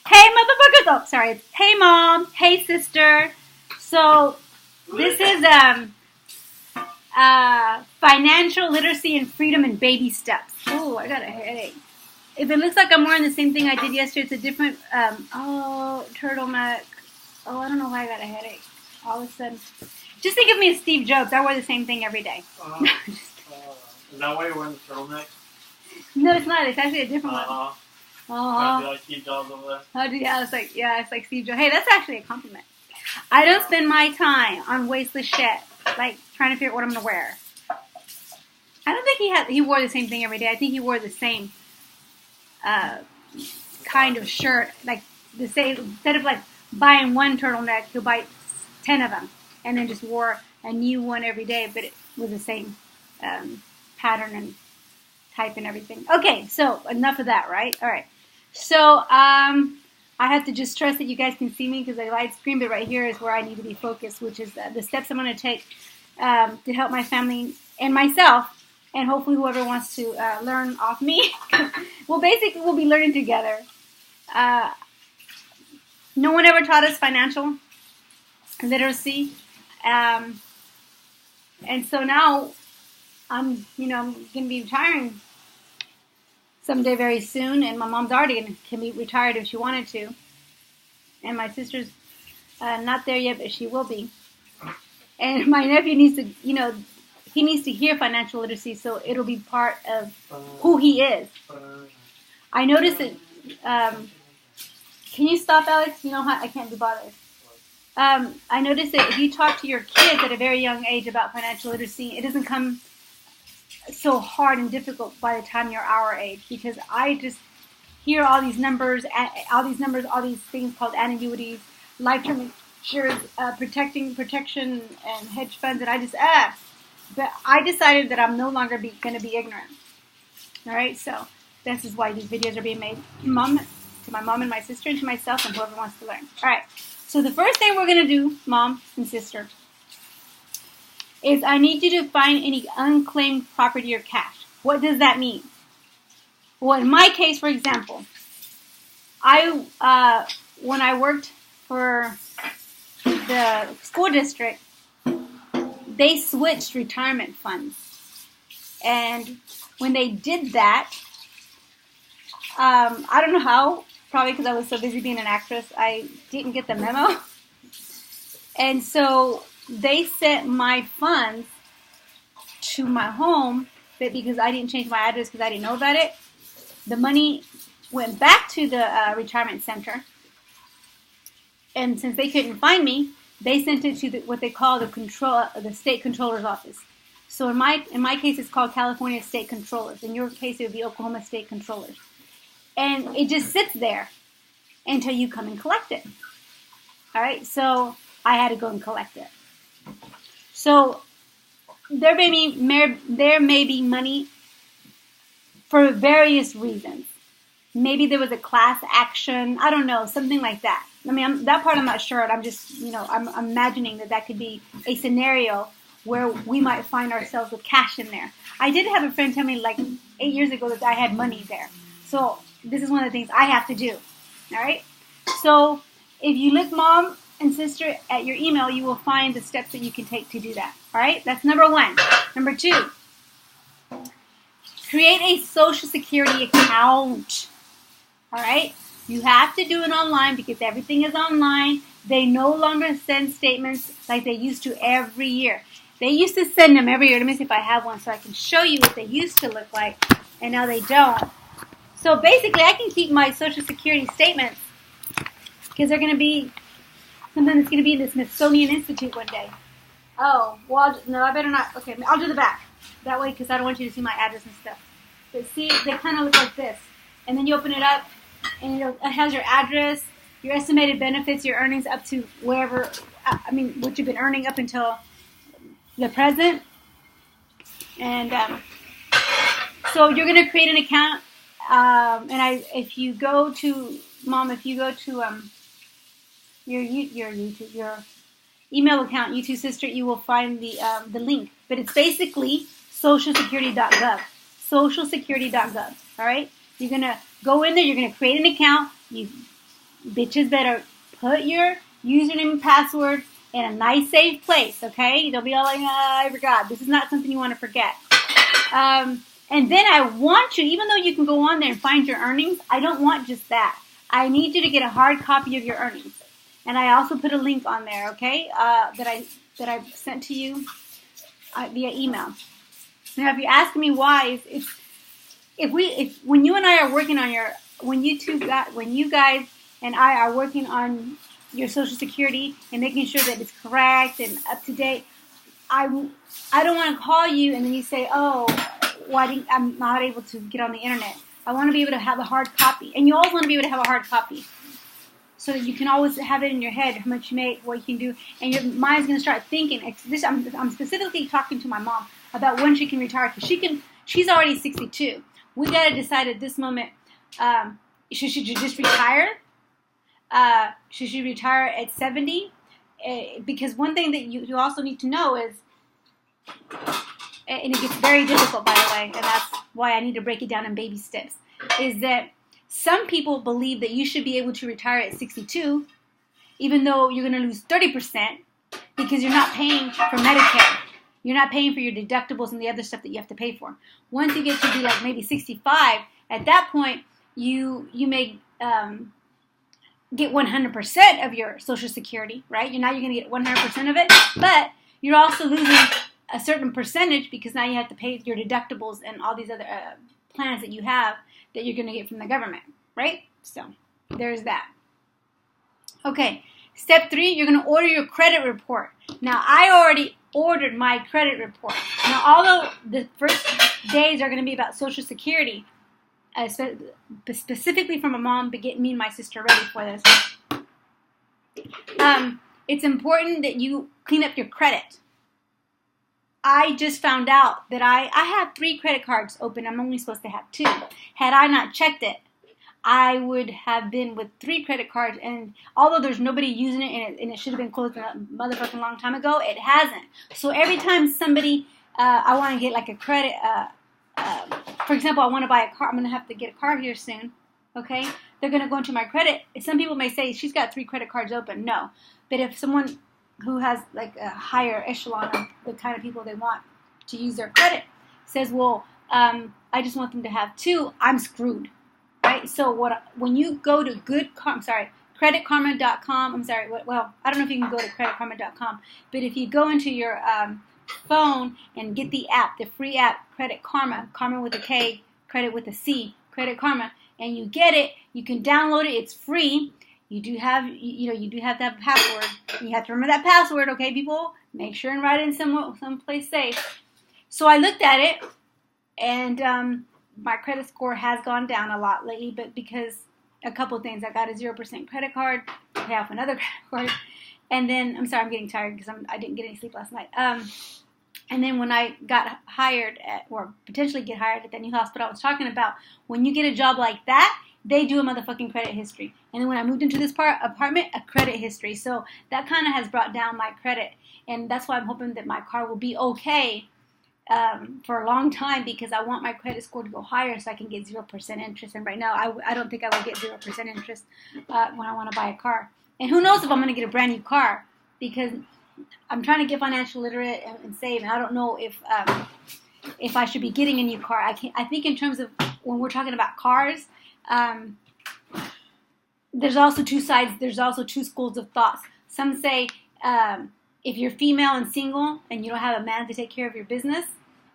Hey, motherfuckers! Oh, sorry. It's hey, mom. Hey, sister. So this is financial literacy and freedom in baby steps. Oh, I got a headache. If it looks like I'm wearing the same thing I did yesterday, it's a different. Turtleneck. Oh, I don't know why I got a headache. All of a sudden, just think of me as Steve Jobs. I wear the same thing every day. Is that why you're wearing the turtleneck? No, it's not. It's actually a different one. Kind of like Steve Jobs over there. It's like Steve Jobs. Hey, that's actually a compliment. I don't spend my time on wasteless shit, like trying to figure out what I'm gonna wear. I don't think he wore the same thing every day. I think he wore the same kind of shirt, like the same. Instead of like buying one turtleneck, he'll buy 10 of them, and then just wore a new one every day, but it was the same pattern and type and everything. Okay, so enough of that, right? All right. So I have to just trust that you guys can see me because I light screen, but right here is where I need to be focused, which is the steps I'm going to take to help my family and myself, and hopefully whoever wants to learn off me. Well, basically, we'll be learning together. No one ever taught us financial literacy, and so now I'm going to be retiring someday very soon, and my mom's already can be retired if she wanted to, and my sister's not there yet, but she will be. And my nephew needs to, he needs to hear financial literacy, so it'll be part of who he is. I noticed that. Can you stop, Alex? You know how I can't be bothered. I noticed that if you talk to your kids at a very young age about financial literacy, it doesn't come so hard and difficult by the time you're our age, because I just hear all these numbers, all these things called annuities, lifetime insurance, protection, and hedge funds, and I just But I decided that I'm no longer going to be ignorant. All right, so this is why these videos are being made. To my mom and my sister, and to myself and whoever wants to learn. All right, so the first thing we're going to do, mom and sister, is I need you to find any unclaimed property or cash. What does that mean? Well, in my case, for example, when I worked for the school district, they switched retirement funds. And when they did that, I don't know how, probably because I was so busy being an actress, I didn't get the memo. And so they sent my funds to my home, but because I didn't change my address because I didn't know about it, the money went back to the retirement center. And since they couldn't find me, they sent it to what they call the state controller's office. So in my case, it's called California State Controllers. In your case, it would be Oklahoma State Controllers. And it just sits there until you come and collect it. All right, so I had to go and collect it. So there may be money for various reasons. Maybe there was a class action. I don't know, something like that. I mean, that part I'm not sure. I'm just, I'm imagining that could be a scenario where we might find ourselves with cash in there. I did have a friend tell me like 8 years ago that I had money there. So this is one of the things I have to do. All right? So if you look, mom and sister, at your email, you will find the steps that you can take to do that. All right? That's number one. Number two, create a Social Security account. All right? You have to do it online because everything is online. They no longer send statements like they used to every year. They used to send them every year. Let me see if I have one so I can show you what they used to look like, and now they don't. So basically, I can keep my Social Security statements because they're going to be something that's going to be in the Smithsonian Institute one day. Oh, well, no, I better not. Okay, I'll do the back. That way, because I don't want you to see my address and stuff. But see, they kind of look like this. And then you open it up, and it has your address, your estimated benefits, your earnings up to wherever, what you've been earning up until the present. And so you're going to create an account. If you go to your email account, YouTube Sister, you will find the link. But it's basically socialsecurity.gov. Socialsecurity.gov. All right? You're going to go in there. You're going to create an account. You bitches better put your username and password in a nice, safe place, okay? Don't be all like, I forgot. This is not something you want to forget. And then I want you, even though you can go on there and find your earnings, I don't want just that. I need you to get a hard copy of your earnings. And I also put a link on there, okay, that I sent to you via email. Now, if you're asking me why, when you and I are working on when you guys and I are working on your Social Security and making sure that it's correct and up to date, I don't want to call you and then you say, oh, I'm not able to get on the internet. I want to be able to have a hard copy. And you always want to be able to have a hard copy so that you can always have it in your head, how much you make, what you can do. And your mind's going to start thinking. I'm specifically talking to my mom about when she can retire. Because she's already 62. We got to decide at this moment, should she just retire? Should she retire at 70? Because one thing that you also need to know is, and it gets very difficult, by the way, and that's why I need to break it down in baby steps, is that some people believe that you should be able to retire at 62, even though you're going to lose 30% because you're not paying for Medicare. You're not paying for your deductibles and the other stuff that you have to pay for. Once you get to be like maybe 65, at that point, you may get 100% of your Social Security, right? You're going to get 100% of it, but you're also losing a certain percentage because now you have to pay your deductibles and all these other plans that you have that you're going to get from the government, right? So there's that. Okay, step 3, you're going to order your credit report. Now, I already ordered my credit report. Now, although the first days are going to be about Social Security, specifically from my mom, but getting me and my sister ready for this, it's important that you clean up your credit. I just found out that I have 3 credit cards open. I'm only supposed to have 2. Had I not checked it, I would have been with 3 credit cards. And although there's nobody using it and it should have been closed a motherfucking long time ago, it hasn't. So every time somebody, I want to get like a credit, for example, I want to buy a car. I'm going to have to get a car here soon. Okay? They're going to go into my credit. Some people may say, she's got 3 credit cards open. No. But if someone who has like a higher echelon of the kind of people they want to use their credit says, well, I just want them to have 2, I'm screwed, right? So when you go to creditkarma.com, well, I don't know if you can go to creditkarma.com, but if you go into your phone and get the app, the free app, Credit Karma, Karma with a K, credit with a C, Credit Karma, and you get it, you can download it, it's free. You do have to have a password. You have to remember that password, okay, people? Make sure and write it in someplace safe. So I looked at it, and my credit score has gone down a lot lately, but because a couple things. I got a 0% credit card, I pay off another credit card, and then, I'm sorry, I'm getting tired because I didn't get any sleep last night. And then when I got hired or potentially get hired at that new hospital I was talking about, when you get a job like that, they do a motherfucking credit history. And then when I moved into this apartment, a credit history. So that kind of has brought down my credit. And that's why I'm hoping that my car will be okay for a long time, because I want my credit score to go higher so I can get 0% interest. And right now, I don't think I will get 0% interest when I want to buy a car. And who knows if I'm going to get a brand new car, because I'm trying to get financial literate and save. And I don't know if I should be getting a new car. I think in terms of when we're talking about cars, there's also 2 sides. There's also 2 schools of thoughts. Some say if you're female and single and you don't have a man to take care of your business,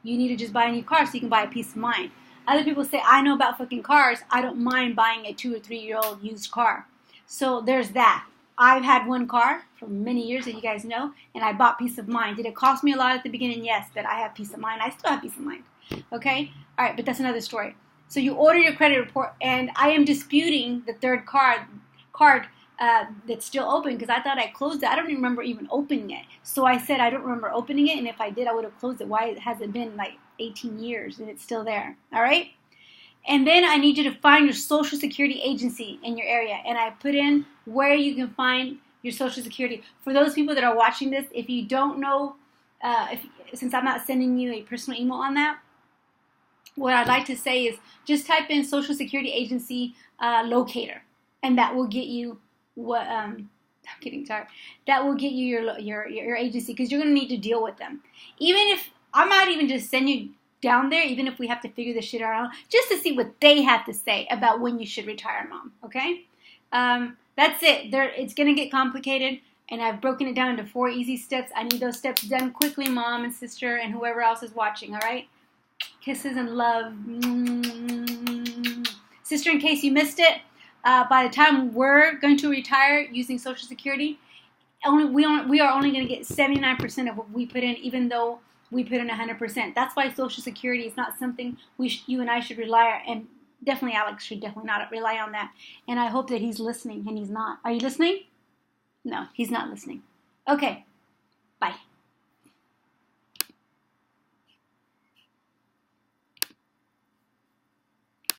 you need to just buy a new car so you can buy a peace of mind. Other people say, I know about fucking cars. I don't mind buying a 2 or 3-year-old used car. So there's that. I've had one car for many years, that you guys know, and I bought peace of mind. Did it cost me a lot at the beginning? Yes, but I have peace of mind. I still have peace of mind. Okay? All right, but that's another story. So you order your credit report, and I am disputing the 3rd card that's still open, because I thought I closed it. I don't even remember even opening it. So I said I don't remember opening it, and if I did, I would have closed it. Why has it been like 18 years and it's still there? All right? And then I need you to find your Social Security agency in your area. And I put in where you can find your Social Security. For those people that are watching this, if you don't know, since I'm not sending you a personal email on that, what I'd like to say is just type in Social Security agency locator. and that will get you what. I'm getting tired. That will get you your agency, because you're going to need to deal with them. Even if I might even just send you down there, even if we have to figure this shit out, just to see what they have to say about when you should retire, Mom. Okay? That's it. It's going to get complicated, and I've broken it down into 4 easy steps. I need those steps done quickly, Mom and sister, and whoever else is watching. All right? Kisses and love. Sister, in case you missed it, by the time we're going to retire using Social Security, we are only going to get 79% of what we put in, even though we put in 100%. That's why Social Security is not something you and I should rely on, and definitely Alex should definitely not rely on that. And I hope that he's listening, and he's not. Are you listening? No, he's not listening. Okay, bye.